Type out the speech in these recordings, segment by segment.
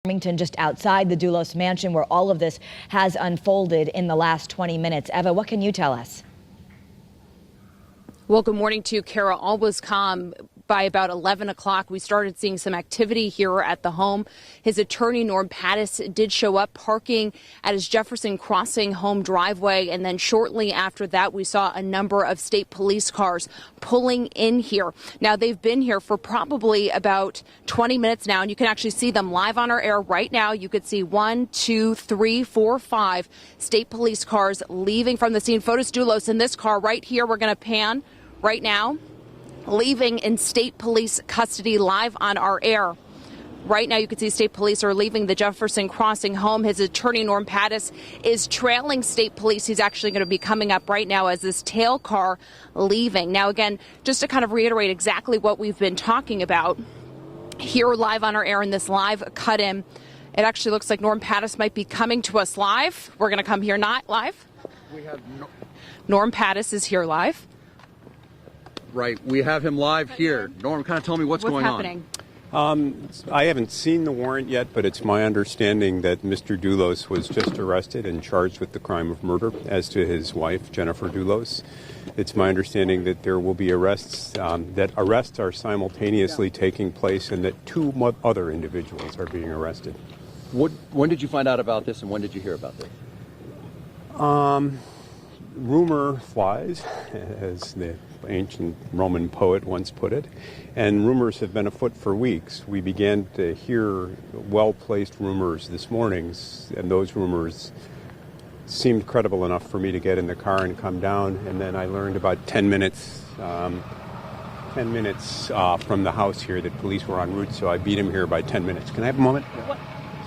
Just outside the Dulos mansion where all of this has unfolded in the last 20 minutes. Eva, what can you tell us? Well, good morning to you, Kara. All was calm. By about 11 o'clock, we started seeing some activity here at the home. His attorney, Norm Pattis, did show up parking at his Jefferson Crossing home driveway. And then shortly after that, we saw a number of state police cars pulling in here. Now, they've been here for probably about 20 minutes now, and you can actually see them live on our air right now. You could see 1, 2, 3, 4, 5 state police cars leaving from the scene. Fotis Dulos in this car right here. We're going to pan right now, leaving in state police custody live on our air. Right now, you can see state police are leaving the Jefferson Crossing home. His attorney, Norm Pattis, is trailing state police. He's actually going to be coming up right now as this tail car leaving. Now, again, just to kind of reiterate exactly what we've been talking about here live on our air in this live cut-in, it actually looks like Norm Pattis might be coming to us live. We're going to come here not live. Norm Pattis is here live. Right, we have him live here. Norm, kind of tell me what's going happening? I haven't seen the warrant yet, but it's my understanding that Mr. Dulos was just arrested and charged with the crime of murder, as to his wife, Jennifer Dulos. It's my understanding that there will be arrests, that arrests are simultaneously taking place and that 2 other individuals are being arrested. When did you find out about this and when did you hear about this? Rumor flies, as the ancient Roman poet once put it, and rumors have been afoot for weeks. We began to hear well-placed rumors this morning, and those rumors seemed credible enough for me to get in the car and come down, and then I learned about 10 minutes from the house here that police were en route, so I beat him here by 10 minutes. Can I have a moment?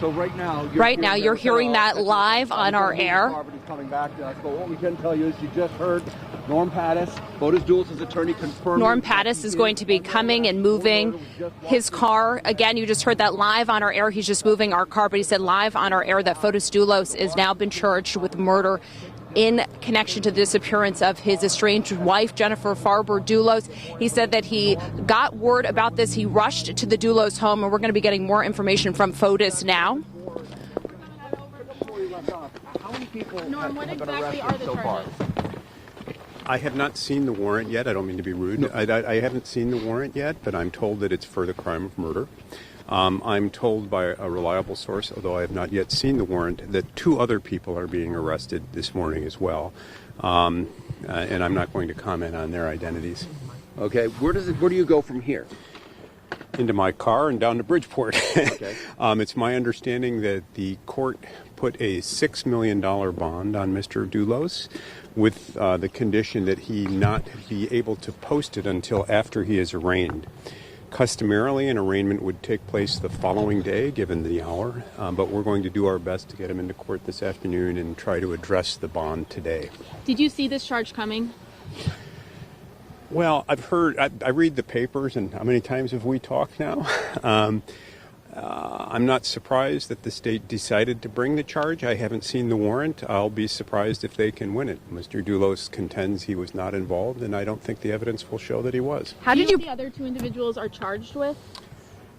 So right now, you're hearing that live on our air. Coming back to us, but what we can tell you is you just heard Norm Pattis, Fotis Dulos' attorney, confirmed. Norm Pattis is going to be coming and moving his car. Again, you just heard that live on our air. He's just moving our car, but he said live on our air that Fotis Dulos is now been charged with murder in connection to the disappearance of his estranged wife, Jennifer Dulos. He said that he got word about this. He rushed to the Dulos home, and we're going to be getting more information from Fotis now. Norm, what exactly are the charges? I have not seen the warrant yet. I don't mean to be rude. I haven't seen the warrant yet, but I'm told that it's for the crime of murder. I'm told by a reliable source, although I have not yet seen the warrant, that 2 other people are being arrested this morning as well. And I'm not going to comment on their identities. Okay, where do you go from here? Into my car and down to Bridgeport. Okay. It's my understanding that the court put a $6 million bond on Mr. Dulos with the condition that he not be able to post it until after he is arraigned. Customarily, an arraignment would take place the following day, given the hour, but we're going to do our best to get him into court this afternoon and try to address the bond today. Did you see this charge coming? Well, I've heard, I read the papers, and how many times have we talked now? I'm not surprised that the state decided to bring the charge. I haven't seen the warrant. I'll be surprised if they can win it. Mr. Dulos contends he was not involved, and I don't think the evidence will show that he was. How did you know the other 2 individuals are charged with?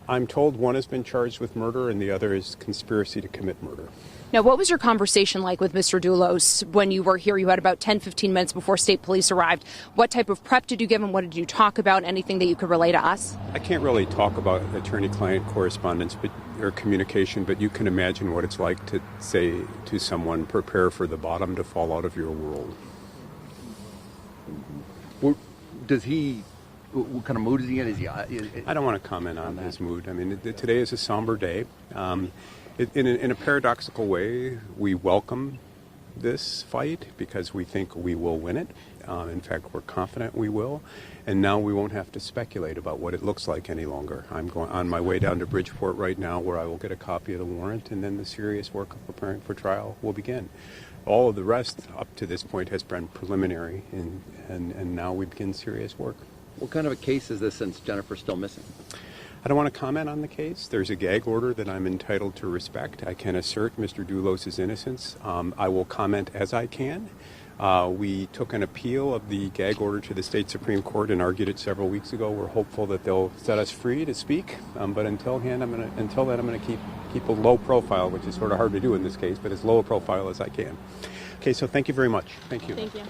I'm told one has been charged with murder, and the other is conspiracy to commit murder. Now, what was your conversation like with Mr. Dulos when you were here? You had about 10, 15 minutes before state police arrived. What type of prep did you give him? What did you talk about? Anything that you could relay to us? I can't really talk about attorney-client correspondence or communication, but you can imagine what it's like to say to someone, prepare for the bottom to fall out of your world. Does he, what kind of mood is he in? I don't want to comment on his mood. I mean, today is a somber day. In a paradoxical way, we welcome this fight because we think we will win it. In fact, we're confident we will. And now we won't have to speculate about what it looks like any longer. I'm going on my way down to Bridgeport right now, where I will get a copy of the warrant, and then the serious work of preparing for trial will begin. All of the rest up to this point has been preliminary, and now we begin serious work. What kind of a case is this, since Jennifer's still missing? I don't want to comment on the case. There's a gag order that I'm entitled to respect. I can assert Mr. Dulos' innocence. I will comment as I can. We took an appeal of the gag order to the state Supreme Court and argued it several weeks ago. We're hopeful that they'll set us free to speak. But until then, I'm going to keep a low profile, which is sort of hard to do in this case, but as low a profile as I can. Okay, so thank you very much. Thank you. Thank you.